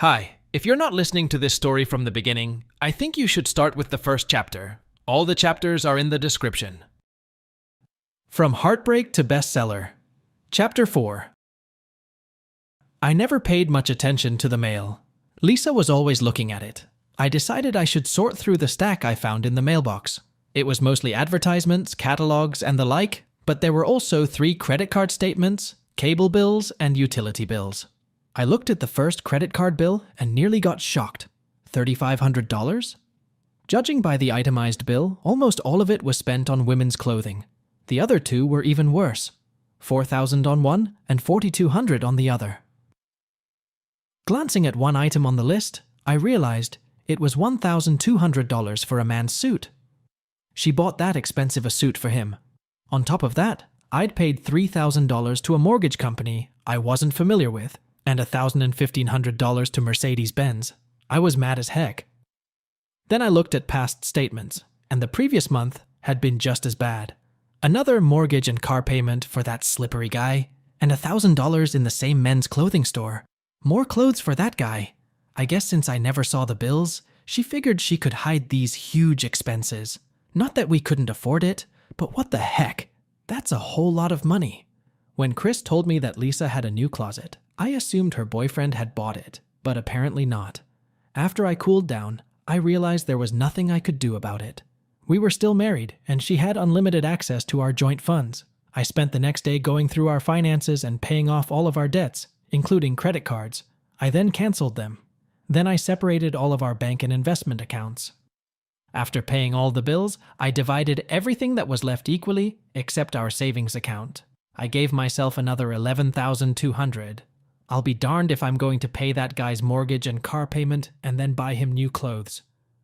Hi, if you're not listening to this story from the beginning, I think you should start with the first chapter. All the chapters are in the description. From Heartbreak to Bestseller. Chapter 4. I never paid much attention to the mail. Lisa was always looking at it. I decided I should sort through the stack I found in the mailbox. It was mostly advertisements, catalogs, and the like, but there were also 3 credit card statements, cable bills, and utility bills. I looked at the first credit card bill and nearly got shocked. $3,500? Judging by the itemized bill, almost all of it was spent on women's clothing. The other 2 were even worse. $4,000 on one and $4,200 on the other. Glancing at one item on the list, I realized it was $1,200 for a man's suit. She bought that expensive a suit for him. On top of that, I'd paid $3,000 to a mortgage company I wasn't familiar with, and $1,000 and $1,500 to Mercedes-Benz. I was mad as heck. Then I looked at past statements, and the previous month had been just as bad. Another mortgage and car payment for that slippery guy, and $1,000 in the same men's clothing store. More clothes for that guy. I guess since I never saw the bills, she figured she could hide these huge expenses. Not that we couldn't afford it, but what the heck? That's a whole lot of money. When Chris told me that Lisa had a new closet, I assumed her boyfriend had bought it, but apparently not. After I cooled down, I realized there was nothing I could do about it. We were still married, and she had unlimited access to our joint funds. I spent the next day going through our finances and paying off all of our debts, including credit cards. I then canceled them. Then I separated all of our bank and investment accounts. After paying all the bills, I divided everything that was left equally except our savings account. I gave myself another $11,200. I'll be darned if I'm going to pay that guy's mortgage and car payment and then buy him new clothes.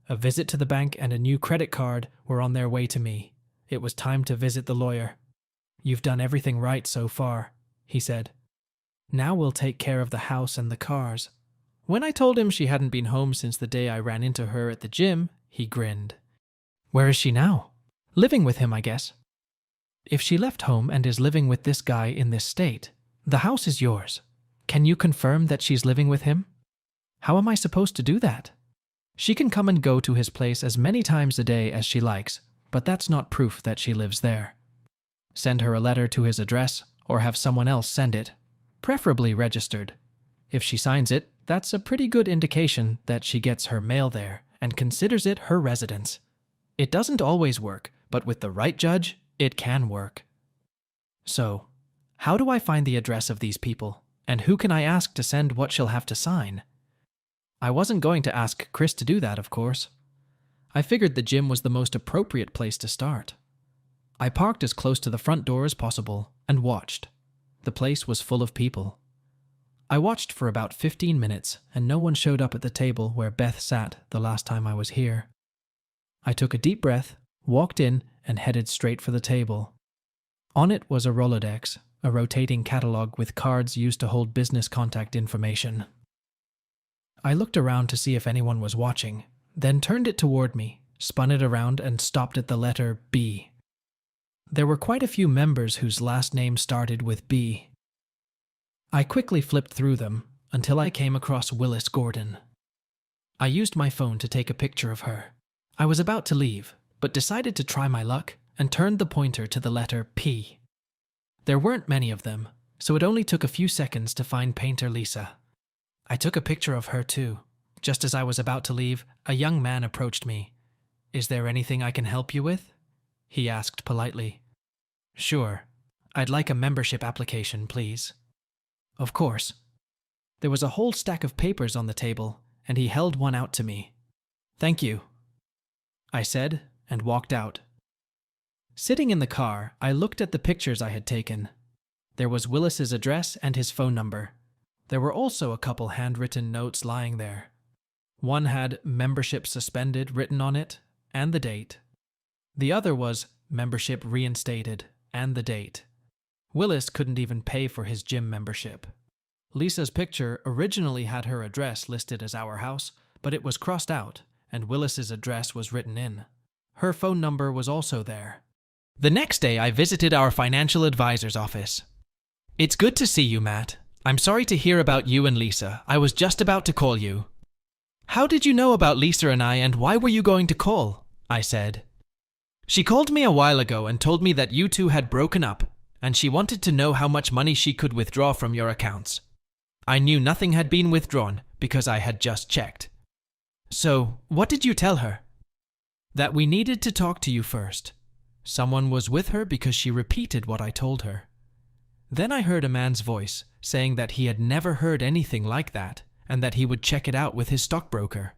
A visit to the bank and a new credit card were on their way to me. It was time to visit the lawyer. "You've done everything right so far," he said. "Now we'll take care of the house and the cars." When I told him she hadn't been home since the day I ran into her at the gym, he grinned. "Where is she now?" "Living with him, I guess." "If she left home and is living with this guy in this state, the house is yours. Can you confirm that she's living with him?" "How am I supposed to do that?" "She can come and go to his place as many times a day as she likes, but that's not proof that she lives there. Send her a letter to his address or have someone else send it, preferably registered. If she signs it, that's a pretty good indication that she gets her mail there and considers it her residence. It doesn't always work, but with the right judge, it can work." "So, how do I find the address of these people? And who can I ask to send what she'll have to sign?" I wasn't going to ask Chris to do that, of course. I figured the gym was the most appropriate place to start. I parked as close to the front door as possible and watched. The place was full of people. I watched for about 15 minutes and no one showed up at the table where Beth sat the last time I was here. I took a deep breath, walked in, and headed straight for the table. On it was a Rolodex, a rotating catalog with cards used to hold business contact information. I looked around to see if anyone was watching, then turned it toward me, spun it around, and stopped at the letter B. There were quite a few members whose last name started with B. I quickly flipped through them until I came across Willis Gordon. I used my phone to take a picture of her. I was about to leave, but decided to try my luck and turned the pointer to the letter P. There weren't many of them, so it only took a few seconds to find Painter Lisa. I took a picture of her too. Just as I was about to leave, a young man approached me. "Is there anything I can help you with?" he asked politely. "Sure. I'd like a membership application, please." "Of course." There was a whole stack of papers on the table, and he held one out to me. "Thank you," I said, and walked out. Sitting in the car, I looked at the pictures I had taken. There was Willis's address and his phone number. There were also a couple handwritten notes lying there. One had "membership suspended" written on it, and the date. The other was "membership reinstated," and the date. Willis couldn't even pay for his gym membership. Lisa's picture originally had her address listed as our house, but it was crossed out, and Willis's address was written in. Her phone number was also there. The next day, I visited our financial advisor's office. "It's good to see you, Matt. I'm sorry to hear about you and Lisa. I was just about to call you. How did you know about Lisa and I, and why were you going to call? I said. She called me a while ago and told me that you two had broken up, and she wanted to know how much money she could withdraw from your accounts. I knew nothing had been withdrawn because I had just checked. So, what did you tell her? That we needed to talk to you first. Someone was with her because she repeated what I told her. Then I heard a man's voice saying that he had never heard anything like that and that he would check it out with his stockbroker.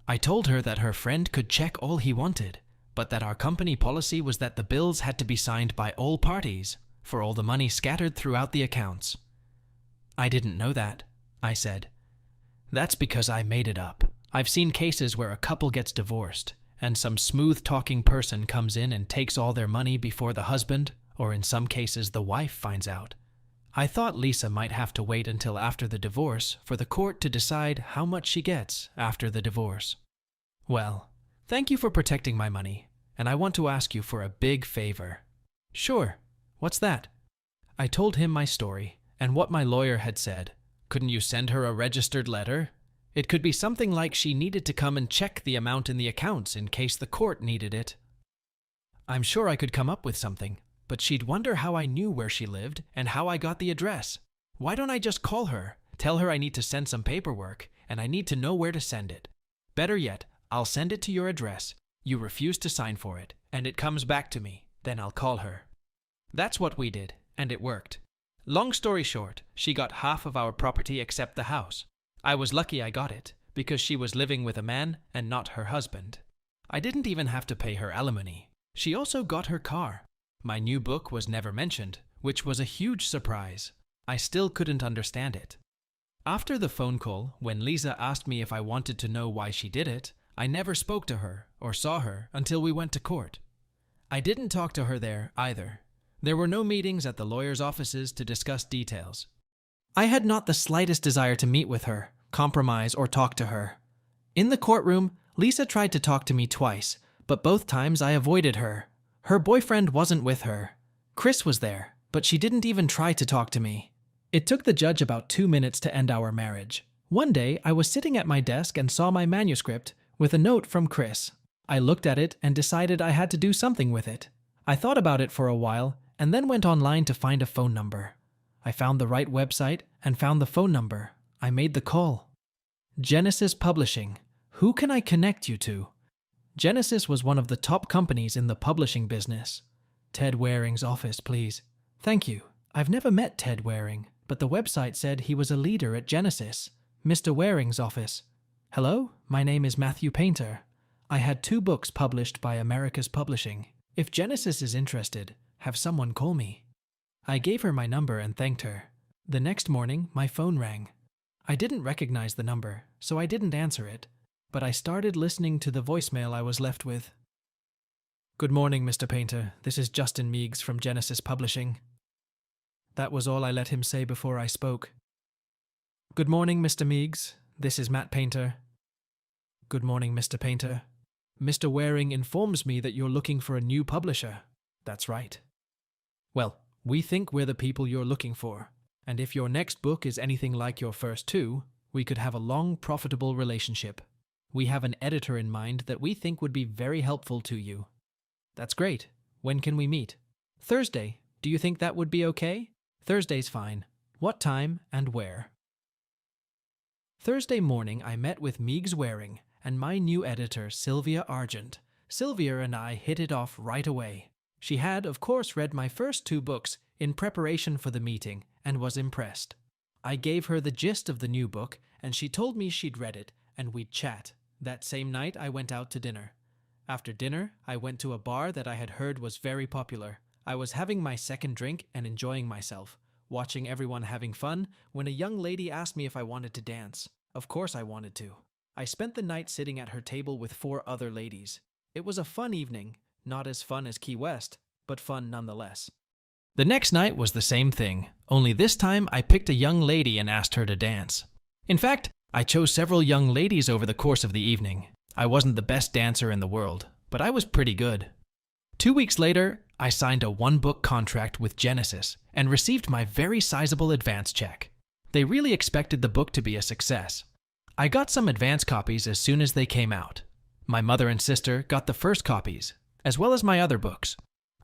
I told her that her friend could check all he wanted, but that our company policy was that the bills had to be signed by all parties for all the money scattered throughout the accounts. I didn't know that, I said. That's because I made it up. I've seen cases where a couple gets divorced and some smooth-talking person comes in and takes all their money before the husband, or in some cases the wife, finds out. I thought Lisa might have to wait until after the divorce for the court to decide how much she gets after the divorce. Well, thank you for protecting my money, and I want to ask you for a big favor. Sure, what's that? I told him my story and what my lawyer had said. Couldn't you send her a registered letter? It could be something like she needed to come and check the amount in the accounts in case the court needed it. I'm sure I could come up with something, but she'd wonder how I knew where she lived and how I got the address. Why don't I just call her, tell her I need to send some paperwork, and I need to know where to send it? Better yet, I'll send it to your address. You refuse to sign for it, and it comes back to me. Then I'll call her. That's what we did, and it worked. Long story short, she got half of our property except the house. I was lucky I got it, because she was living with a man and not her husband. I didn't even have to pay her alimony. She also got her car. My new book was never mentioned, which was a huge surprise. I still couldn't understand it. After the phone call, when Lisa asked me if I wanted to know why she did it, I never spoke to her or saw her until we went to court. I didn't talk to her there either. There were no meetings at the lawyers' offices to discuss details. I had not the slightest desire to meet with her, compromise, or talk to her. In the courtroom, Lisa tried to talk to me twice, but both times I avoided her. Her boyfriend wasn't with her. Chris was there, but she didn't even try to talk to me. It took the judge about 2 minutes to end our marriage. One day, I was sitting at my desk and saw my manuscript with a note from Chris. I looked at it and decided I had to do something with it. I thought about it for a while and then went online to find a phone number. I found the right website and found the phone number. I made the call. Genesis Publishing. Who can I connect you to? Genesis was one of the top companies in the publishing business. Ted Waring's office, please. Thank you. I've never met Ted Waring, but the website said he was a leader at Genesis. Mr. Waring's office. Hello, my name is Matthew Painter. I had 2 books published by America's Publishing. If Genesis is interested, have someone call me. I gave her my number and thanked her. The next morning, my phone rang. I didn't recognize the number, so I didn't answer it, but I started listening to the voicemail I was left with. Good morning, Mr. Painter. This is Justin Meigs from Genesis Publishing. That was all I let him say before I spoke. Good morning, Mr. Meigs. This is Matt Painter. Good morning, Mr. Painter. Mr. Waring informs me that you're looking for a new publisher. That's right. Well, we think we're the people you're looking for, and if your next book is anything like your first 2, we could have a long, profitable relationship. We have an editor in mind that we think would be very helpful to you. That's great. When can we meet? Thursday. Do you think that would be okay? Thursday's fine. What time and where? Thursday morning, I met with Meigs Waring and my new editor, Sylvia Argent. Sylvia and I hit it off right away. She had, of course, read my first 2 books in preparation for the meeting and was impressed. I gave her the gist of the new book, and she told me she'd read it, and we'd chat. That same night, I went out to dinner. After dinner, I went to a bar that I had heard was very popular. I was having my second drink and enjoying myself, watching everyone having fun, when a young lady asked me if I wanted to dance. Of course I wanted to. I spent the night sitting at her table with 4 other ladies. It was a fun evening, not as fun as Key West, but fun nonetheless. The next night was the same thing, only this time I picked a young lady and asked her to dance. In fact, I chose several young ladies over the course of the evening. I wasn't the best dancer in the world, but I was pretty good. 2 weeks later, I signed a 1-book contract with Genesis and received my very sizable advance check. They really expected the book to be a success. I got some advance copies as soon as they came out. My mother and sister got the first copies, as well as my other books.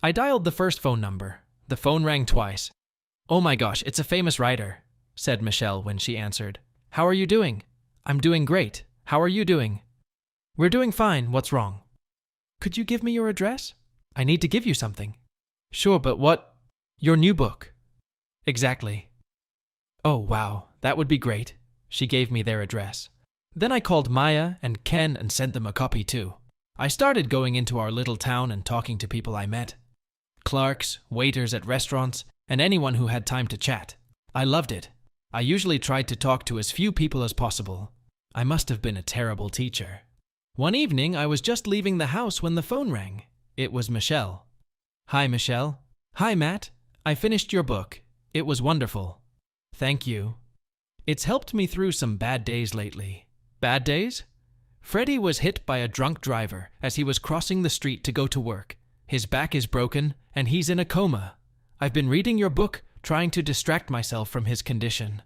I dialed the first phone number. The phone rang twice. "Oh my gosh, it's a famous writer," said Michelle when she answered. "How are you doing?" "I'm doing great. How are you doing?" "We're doing fine. What's wrong?" "Could you give me your address? I need to give you something." "Sure, but what?" "Your new book." "Exactly." "Oh, wow, that would be great." She gave me their address. Then I called Maya and Ken and sent them a copy too. I started going into our little town and talking to people I met. Clerks, waiters at restaurants, and anyone who had time to chat. I loved it. I usually tried to talk to as few people as possible. I must have been a terrible teacher. One evening, I was just leaving the house when the phone rang. It was Michelle. "Hi, Michelle." "Hi, Matt. I finished your book. It was wonderful." "Thank you. It's helped me through some bad days lately." "Bad days?" "Freddie was hit by a drunk driver as he was crossing the street to go to work. His back is broken, and he's in a coma. I've been reading your book, trying to distract myself from his condition."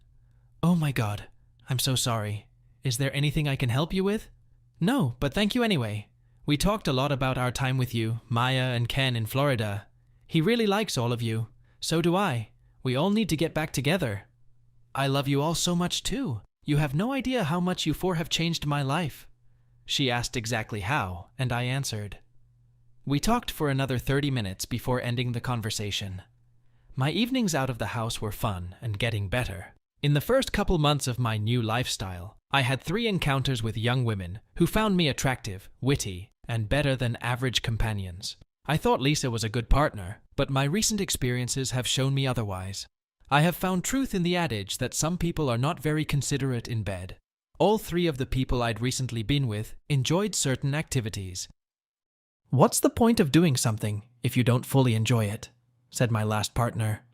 "Oh my God. I'm so sorry. Is there anything I can help you with?" "No, but thank you anyway. We talked a lot about our time with you, Maya and Ken in Florida. He really likes all of you. So do I. We all need to get back together." "I love you all so much too. You have no idea how much you four have changed my life." She asked exactly how, and I answered. We talked for another 30 minutes before ending the conversation. My evenings out of the house were fun and getting better. In the first couple months of my new lifestyle, I had 3 encounters with young women who found me attractive, witty, and better than average companions. I thought Lisa was a good partner, but my recent experiences have shown me otherwise. I have found truth in the adage that some people are not very considerate in bed. All 3 of the people I'd recently been with enjoyed certain activities. "What's the point of doing something if you don't fully enjoy it?" said my last partner.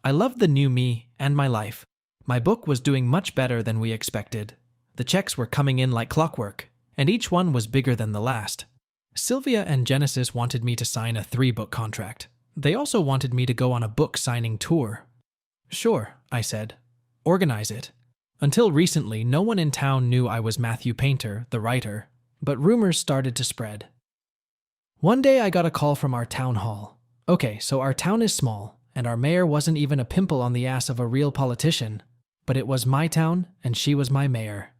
I loved the new me and my life. My book was doing much better than we expected. The checks were coming in like clockwork, and each one was bigger than the last. Sylvia and Genesis wanted me to sign a 3-book contract. They also wanted me to go on a book signing tour. "Sure," I said. "Organize it." Until recently, no one in town knew I was Matthew Painter, the writer, but rumors started to spread. One day I got a call from our town hall. Okay, so our town is small, and our mayor wasn't even a pimple on the ass of a real politician, but it was my town, and she was my mayor.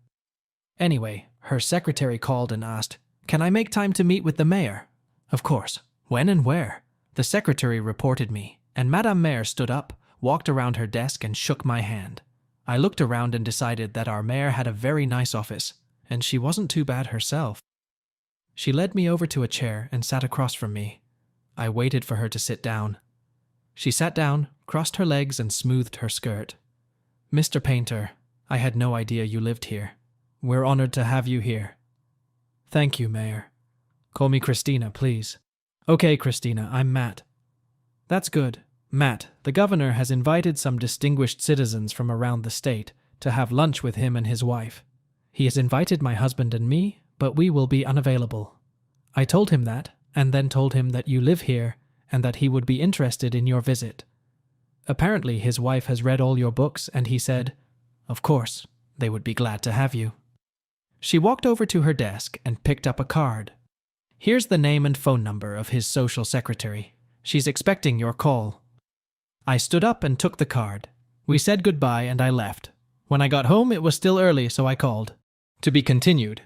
Anyway, her secretary called and asked, "Can I make time to meet with the mayor?" Of course. When and where? The secretary reported me, and Madame Mayor stood up, walked around her desk, and shook my hand. I looked around and decided that our mayor had a very nice office, and she wasn't too bad herself. She led me over to a chair and sat across from me. I waited for her to sit down. She sat down, crossed her legs, and smoothed her skirt. "Mr. Painter, I had no idea you lived here. We're honored to have you here." "Thank you, Mayor. Call me Christina, please." "Okay, Christina, I'm Matt." "That's good. Matt, the governor has invited some distinguished citizens from around the state to have lunch with him and his wife. He has invited my husband and me, but we will be unavailable." I told him that, and then told him that you live here and that he would be interested in your visit. Apparently his wife has read all your books, and he said, of course, they would be glad to have you. She walked over to her desk and picked up a card. "Here's the name and phone number of his social secretary. She's expecting your call." I stood up and took the card. We said goodbye and I left. When I got home, it was still early, so I called. "To be continued."